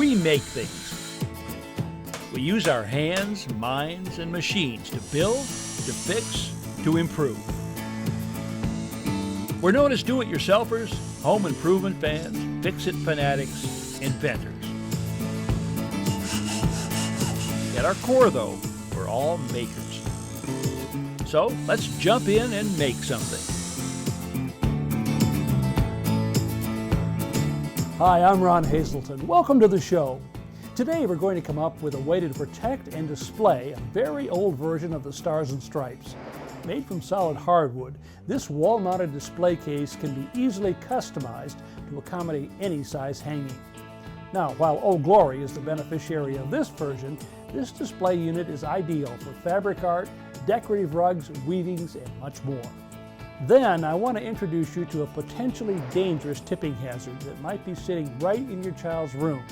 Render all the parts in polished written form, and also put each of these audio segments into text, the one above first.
We make things. We use our hands, minds, and machines to build, to fix, to improve. We're known as do-it-yourselfers, home improvement fans, fix-it fanatics, inventors. At our core, though, we're all makers. So let's jump in and make something. Hi, I'm Ron Hazelton. Welcome to the show. Today we're going to come up with a way to protect and display a very old version of the Stars and Stripes. Made from solid hardwood, this wall-mounted display case can be easily customized to accommodate any size hanging. Now, while Old Glory is the beneficiary of this version, this display unit is ideal for fabric art, decorative rugs, weavings, and much more. Then I want to introduce you to a potentially dangerous tipping hazard that might be sitting right in your child's room,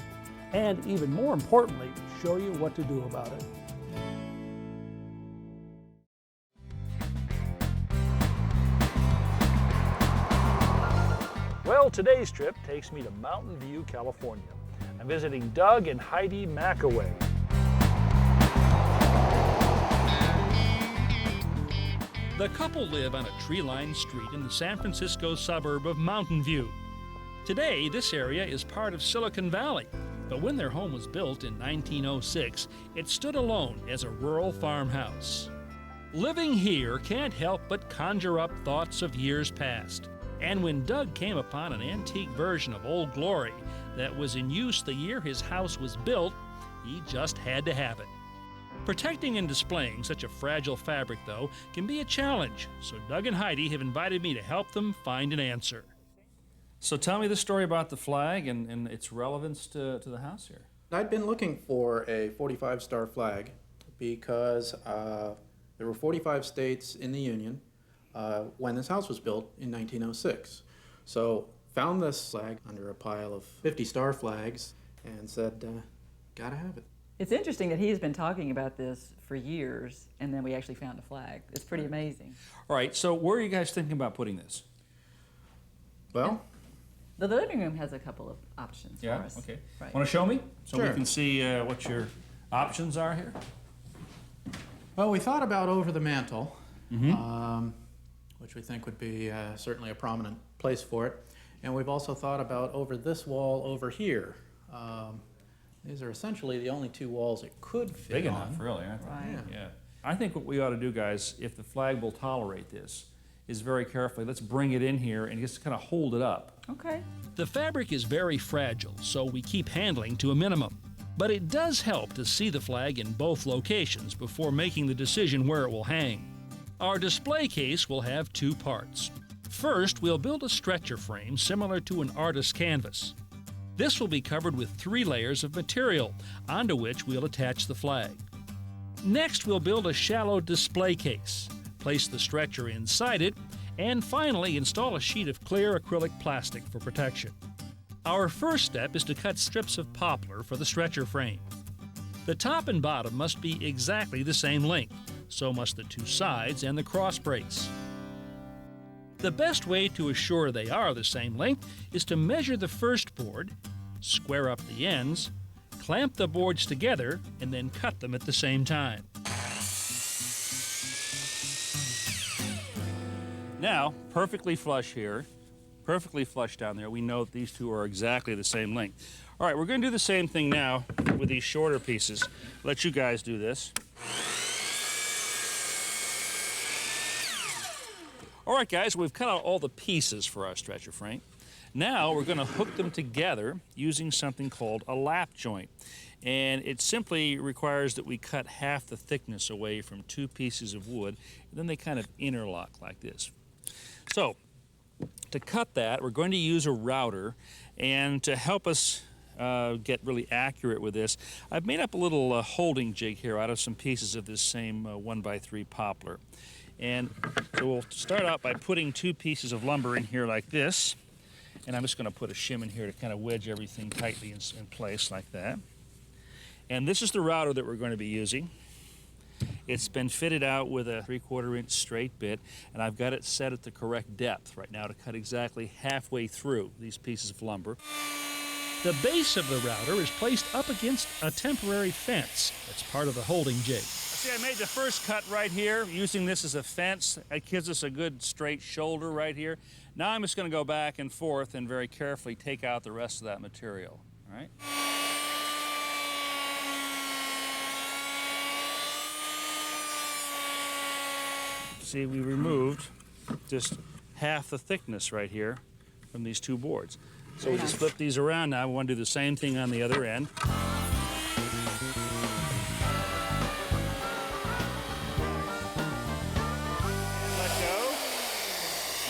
and even more importantly, show you what to do about it. Well, today's trip takes me to Mountain View, California. I'm visiting Doug and Heidi McAway. The couple live on a tree-lined street in the San Francisco suburb of Mountain View. Today, this area is part of Silicon Valley, but when their home was built in 1906, it stood alone as a rural farmhouse. Living here can't help but conjure up thoughts of years past. And when Doug came upon an antique version of Old Glory that was in use the year his house was built, he just had to have it. Protecting and displaying such a fragile fabric, though, can be a challenge, so Doug and Heidi have invited me to help them find an answer. So tell me the story about the flag and its relevance to the house here. I'd been looking for a 45-star flag because there were 45 states in the Union when this house was built in 1906. So found this flag under a pile of 50-star flags and said, gotta have it. It's interesting that he's been talking about this for years, and then we actually found a flag. It's pretty amazing. All right, so where are you guys thinking about putting this? Well, the living room has a couple of options for us. Okay. Right. Want to show me so Sure. we can see what your options are here? well, we thought about over the mantle, which we think would be certainly a prominent place for it. And we've also thought about over this wall over here. These are essentially the only two walls it could fit Big on. enough, really, aren't they? Right. Yeah. Yeah. I think what we ought to do, guys, if the flag will tolerate this, is very carefully, let's bring it in here and just kind of hold it up. Okay. The fabric is very fragile, so we keep handling to a minimum. But it does help to see the flag in both locations before making the decision where it will hang. Our display case will have two parts. First, we'll build a stretcher frame similar to an artist's canvas. This will be covered with 3 layers of material, onto which we'll attach the flag. Next, we'll build a shallow display case, place the stretcher inside it, and finally install a sheet of clear acrylic plastic for protection. Our first step is to cut strips of poplar for the stretcher frame. The top and bottom must be exactly the same length, so must the 2 sides and the cross brace. The best way to assure they are the same length is to measure the first board, square up the ends, clamp the boards together, and then cut them at the same time. Now, perfectly flush here, perfectly flush down there. We know that these two are exactly the same length. All right, we're going to do the same thing now with these shorter pieces. Let you guys do this. All right, guys, we've cut out all the pieces for our stretcher frame. Now we're going to hook them together using something called a lap joint. And it simply requires that we cut half the thickness away from 2 pieces of wood, and then they kind of interlock like this. So, to cut that, we're going to use a router, and to help us get really accurate with this, I've made up a little holding jig here out of some pieces of this same 1x3 poplar. And so we'll start out by putting 2 pieces of lumber in here like this. And I'm just going to put a shim in here to kind of wedge everything tightly in place like that. And this is the router that we're going to be using. It's been fitted out with a 3/4 inch straight bit, and I've got it set at the correct depth right now to cut exactly halfway through these pieces of lumber. The base of the router is placed up against a temporary fence that's part of the holding jig. See, I made the first cut right here using this as a fence. That gives us a good straight shoulder right here. Now I'm just going to go back and forth and very carefully take out the rest of that material. All right? See, we removed just half the thickness right here from these two boards. So we just flip these around now. We want to do the same thing on the other end. I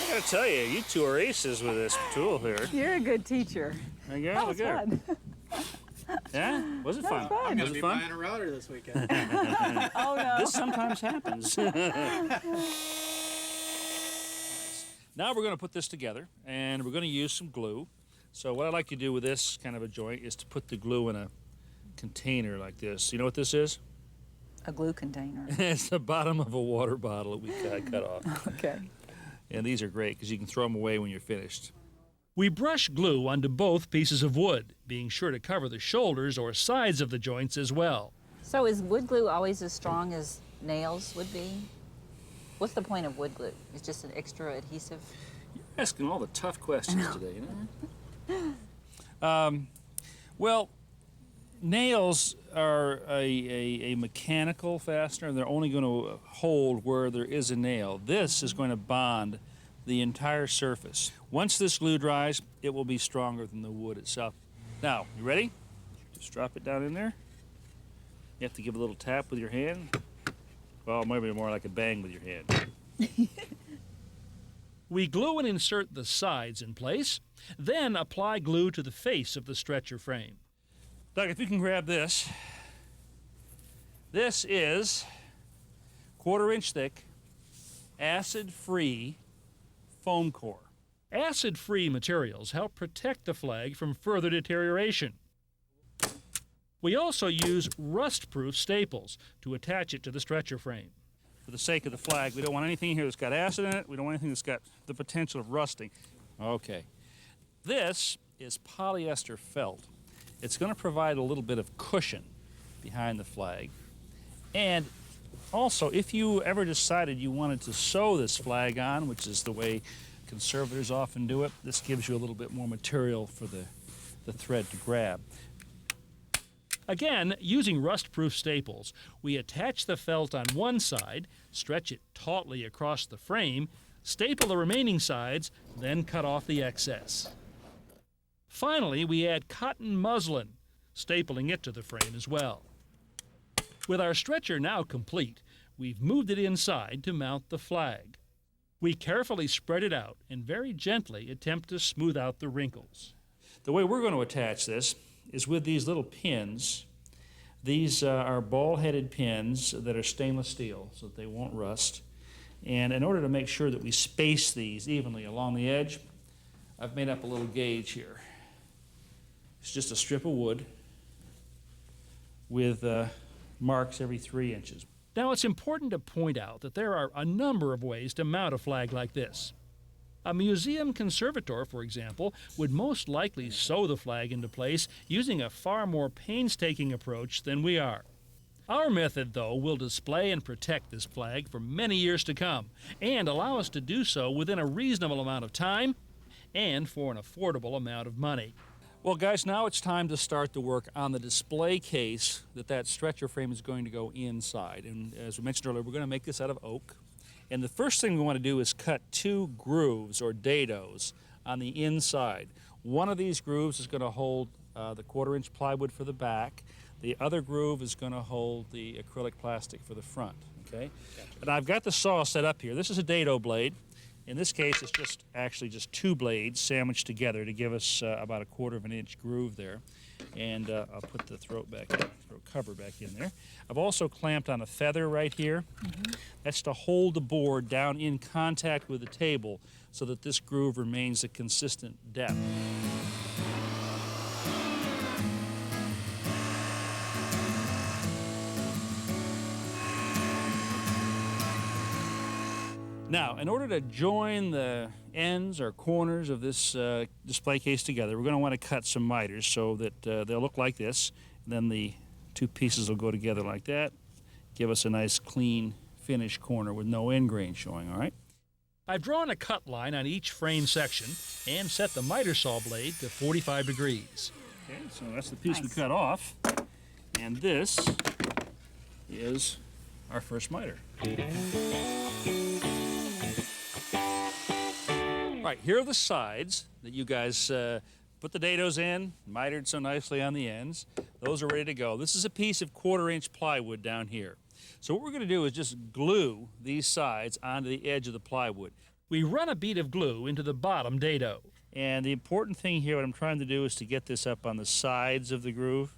gotta tell you, you two are aces with this tool here. You're a good teacher. Okay, That was fun. Yeah? Was it fun? fun. I'm going Was to it be fun? buying a router this weekend. Oh, no. This sometimes happens. Now we're going to put this together, and we're going to use some glue. So what I like to do with this kind of a joint is to put the glue in a container like this. You know what this is? A glue container. It's the bottom of a water bottle that we cut off. Okay. And these are great because you can throw them away when you're finished. We brush glue onto both pieces of wood, being sure to cover the shoulders or sides of the joints as well. So is wood glue always as strong as nails would be? What's the point of wood glue? It's just an extra adhesive? You're asking all the tough questions today, you know? Well, nails are a mechanical fastener. They're only going to hold where there is a nail. This is going to bond the entire surface. Once this glue dries, it will be stronger than the wood itself. Now, you ready? Just drop it down in there. You have to give a little tap with your hand. Well, maybe more like a bang with your hand. We glue and insert the sides in place, then apply glue to the face of the stretcher frame. Doug, if you can grab this. This is 1/4 inch thick, acid-free foam core. Acid-free materials help protect the flag from further deterioration. We also use rust-proof staples to attach it to the stretcher frame. For the sake of the flag, we don't want anything here that's got acid in it. We don't want anything that's got the potential of rusting. Okay. This is polyester felt. It's going to provide a little bit of cushion behind the flag. And also, if you ever decided you wanted to sew this flag on, which is the way conservators often do it, this gives you a little bit more material for the thread to grab. Again, using rust-proof staples, we attach the felt on one side, stretch it tautly across the frame, staple the remaining sides, then cut off the excess. Finally, we add cotton muslin, stapling it to the frame as well. With our stretcher now complete, we've moved it inside to mount the flag. We carefully spread it out and very gently attempt to smooth out the wrinkles. The way we're going to attach this is with these little pins. These are ball-headed pins that are stainless steel so that they won't rust. And in order to make sure that we space these evenly along the edge, I've made up a little gauge here. It's just a strip of wood with marks every 3 inches. Now, it's important to point out that there are a number of ways to mount a flag like this. A museum conservator, for example, would most likely sew the flag into place using a far more painstaking approach than we are. Our method, though, will display and protect this flag for many years to come and allow us to do so within a reasonable amount of time and for an affordable amount of money. Well, guys, now it's time to start the work on the display case that stretcher frame is going to go inside. And as we mentioned earlier, we're going to make this out of oak. And the first thing we want to do is cut 2 grooves or dados on the inside. One of these grooves is going to hold the 1/4 inch plywood for the back. The other groove is going to hold the acrylic plastic for the front. Okay? Gotcha. And I've got the saw set up here. This is a dado blade. In this case, it's actually just 2 blades sandwiched together to give us about a 1/4 inch groove there. And I'll put the throat cover back in there. I've also clamped on a feather right here. Mm-hmm. That's to hold the board down in contact with the table so that this groove remains a consistent depth. Now, in order to join the ends or corners of this display case together, we're going to want to cut some miters so that they'll look like this. And then the two pieces will go together like that. Give us a nice clean finished corner with no end grain showing, all right? I've drawn a cut line on each frame section and set the miter saw blade to 45 degrees. Okay, so that's the piece we cut off. And this is our first miter. All right, here are the sides that you guys put the dados in, mitered so nicely on the ends. Those are ready to go. This is a piece of 1/4-inch plywood down here. So what we're going to do is just glue these sides onto the edge of the plywood. We run a bead of glue into the bottom dado. And the important thing here, what I'm trying to do is to get this up on the sides of the groove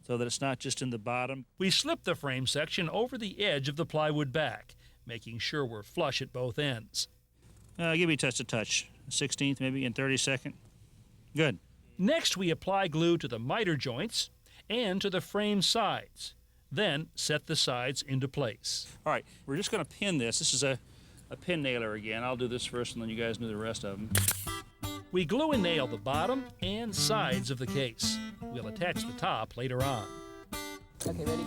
so that it's not just in the bottom. We slip the frame section over the edge of the plywood back, making sure we're flush at both ends. Give me just a touch. 1/16 maybe, and 32nd. Good. Next, we apply glue to the miter joints and to the frame sides. Then set the sides into place. All right, we're just going to pin this. This is a pin nailer again. I'll do this first and then you guys do the rest of them. We glue and nail the bottom and sides of the case. We'll attach the top later on. Okay, ready?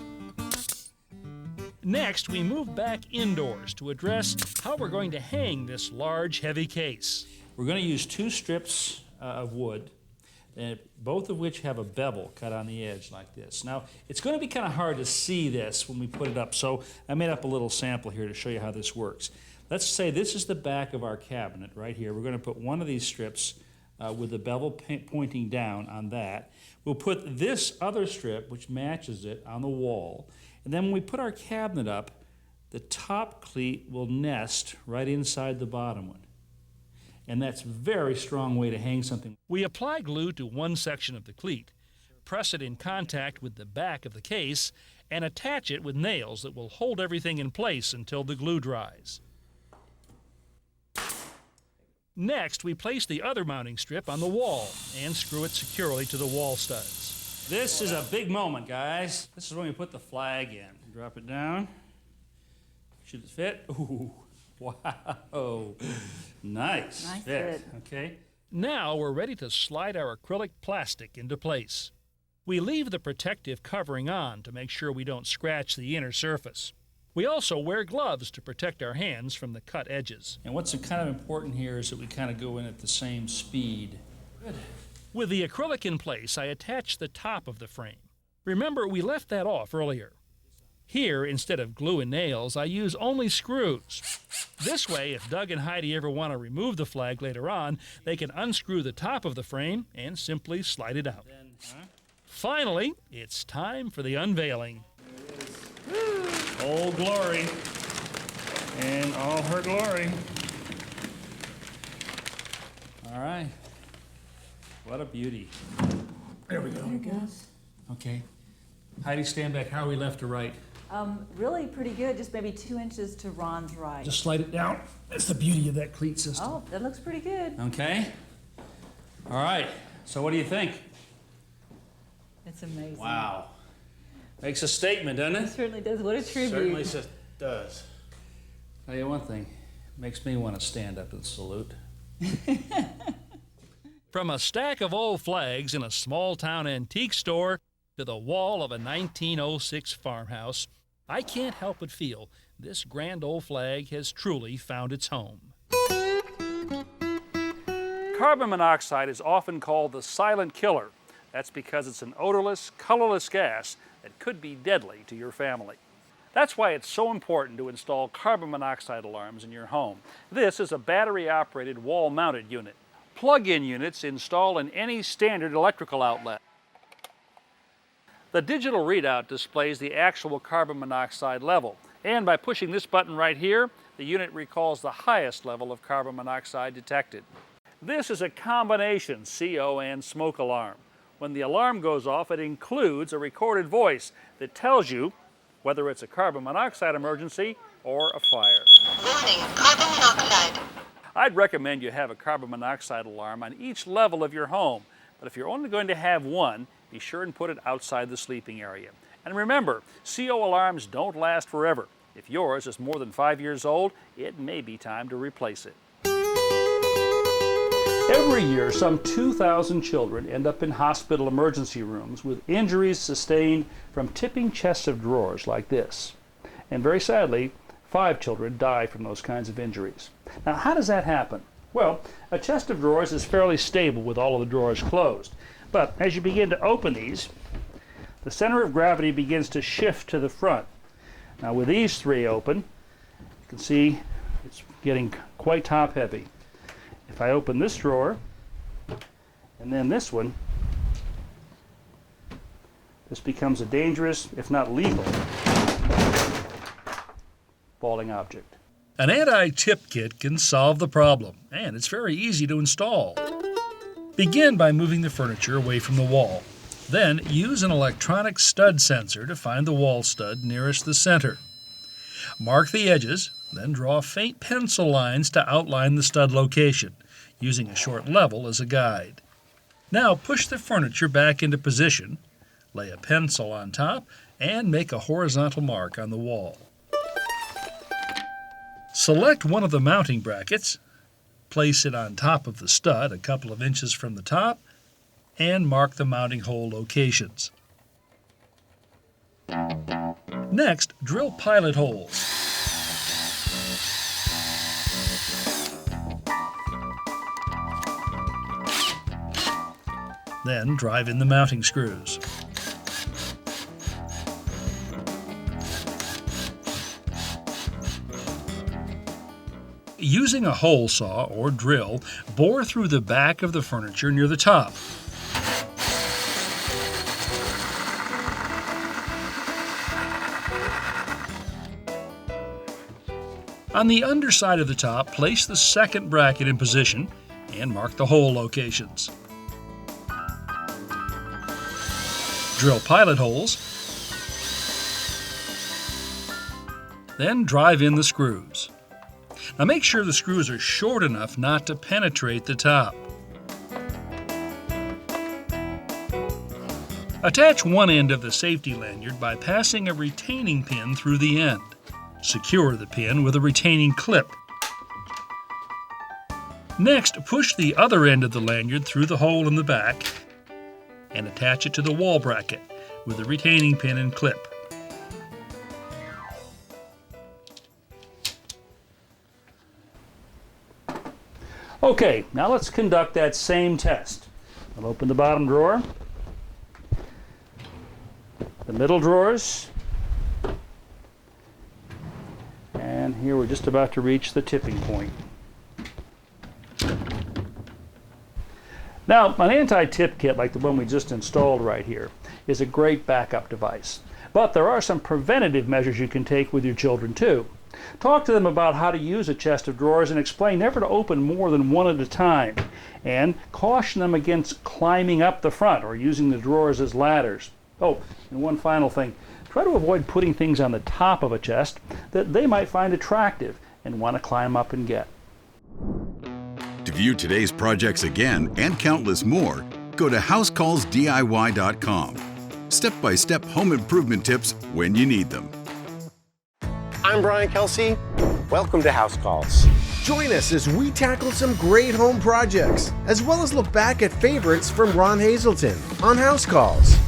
Next, we move back indoors to address how we're going to hang this large, heavy case. We're going to use 2 strips of wood, both of which have a bevel cut on the edge like this. Now, it's going to be kind of hard to see this when we put it up, so I made up a little sample here to show you how this works. Let's say this is the back of our cabinet right here. We're going to put one of these strips with the bevel pointing down on that. We'll put this other strip, which matches it, on the wall. And then when we put our cabinet up, the top cleat will nest right inside the bottom one. And that's a very strong way to hang something. We apply glue to one section of the cleat, press it in contact with the back of the case, and attach it with nails that will hold everything in place until the glue dries. Next, we place the other mounting strip on the wall and screw it securely to the wall studs. This is a big moment, guys. This is when we put the flag in. Drop it down. Should it fit? Ooh, wow. Nice fit. Okay. Now we're ready to slide our acrylic plastic into place. We leave the protective covering on to make sure we don't scratch the inner surface. We also wear gloves to protect our hands from the cut edges. And what's kind of important here is that we kind of go in at the same speed. Good. With the acrylic in place, I attach the top of the frame. Remember, we left that off earlier. Here, instead of glue and nails, I use only screws. This way, if Doug and Heidi ever want to remove the flag later on, they can unscrew the top of the frame and simply slide it out. Finally, it's time for the unveiling. Old Glory in all her glory. All right. What a beauty. There we go. There it goes. Okay. Heidi, stand back. How are we left to right? Really pretty good, just maybe 2 inches to Ron's right. Just slide it down. That's the beauty of that cleat system. Oh, that looks pretty good. Okay. All right. So what do you think? It's amazing. Wow. Makes a statement, doesn't It it? certainly does. What a tribute. Certainly does. Tell you one thing. Makes me want to stand up and salute. From a stack of old flags in a small-town antique store to the wall of a 1906 farmhouse, I can't help but feel this grand old flag has truly found its home. Carbon monoxide is often called the silent killer. That's because it's an odorless, colorless gas that could be deadly to your family. That's why it's so important to install carbon monoxide alarms in your home. This is a battery-operated wall-mounted unit. Plug-in units install in any standard electrical outlet. The digital readout displays the actual carbon monoxide level, and by pushing this button right here, the unit recalls the highest level of carbon monoxide detected. This is a combination CO and smoke alarm. When the alarm goes off, it includes a recorded voice that tells you whether it's a carbon monoxide emergency or a fire. Warning, carbon monoxide. I'd recommend you have a carbon monoxide alarm on each level of your home, but if you're only going to have one, be sure and put it outside the sleeping area. And remember, CO alarms don't last forever. If yours is more than 5 years old, it may be time to replace it. Every year, some 2,000 children end up in hospital emergency rooms with injuries sustained from tipping chests of drawers like this. And very sadly, 5 children die from those kinds of injuries. Now, how does that happen? Well, a chest of drawers is fairly stable with all of the drawers closed. But as you begin to open these, the center of gravity begins to shift to the front. Now, with these 3 open, you can see it's getting quite top heavy. If I open this drawer, and then this one, this becomes a dangerous, if not lethal, falling object. An anti-tip kit can solve the problem, and it's very easy to install. Begin by moving the furniture away from the wall. Then use an electronic stud sensor to find the wall stud nearest the center. Mark the edges, then draw faint pencil lines to outline the stud location, using a short level as a guide. Now push the furniture back into position, lay a pencil on top, and make a horizontal mark on the wall. Select one of the mounting brackets, place it on top of the stud a couple of inches from the top, and mark the mounting hole locations. Next, drill pilot holes. Then drive in the mounting screws. Using a hole saw or drill, bore through the back of the furniture near the top. On the underside of the top, place the second bracket in position and mark the hole locations. Drill pilot holes, then drive in the screws. Now make sure the screws are short enough not to penetrate the top. Attach one end of the safety lanyard by passing a retaining pin through the end. Secure the pin with a retaining clip. Next, push the other end of the lanyard through the hole in the back and attach it to the wall bracket with a retaining pin and clip. Okay, now let's conduct that same test. I'll open the bottom drawer, the middle drawers, and here we're just about to reach the tipping point. Now, an anti-tip kit like the one we just installed right here is a great backup device. But there are some preventative measures you can take with your children too. Talk to them about how to use a chest of drawers and explain never to open more than one at a time. And caution them against climbing up the front or using the drawers as ladders. Oh, and one final thing. Try to avoid putting things on the top of a chest that they might find attractive and want to climb up and get. To view today's projects again and countless more, go to HouseCallsDIY.com. Step-by-step home improvement tips when you need them. I'm Brian Kelsey. Welcome to House Calls. Join us as we tackle some great home projects, as well as look back at favorites from Ron Hazelton on House Calls.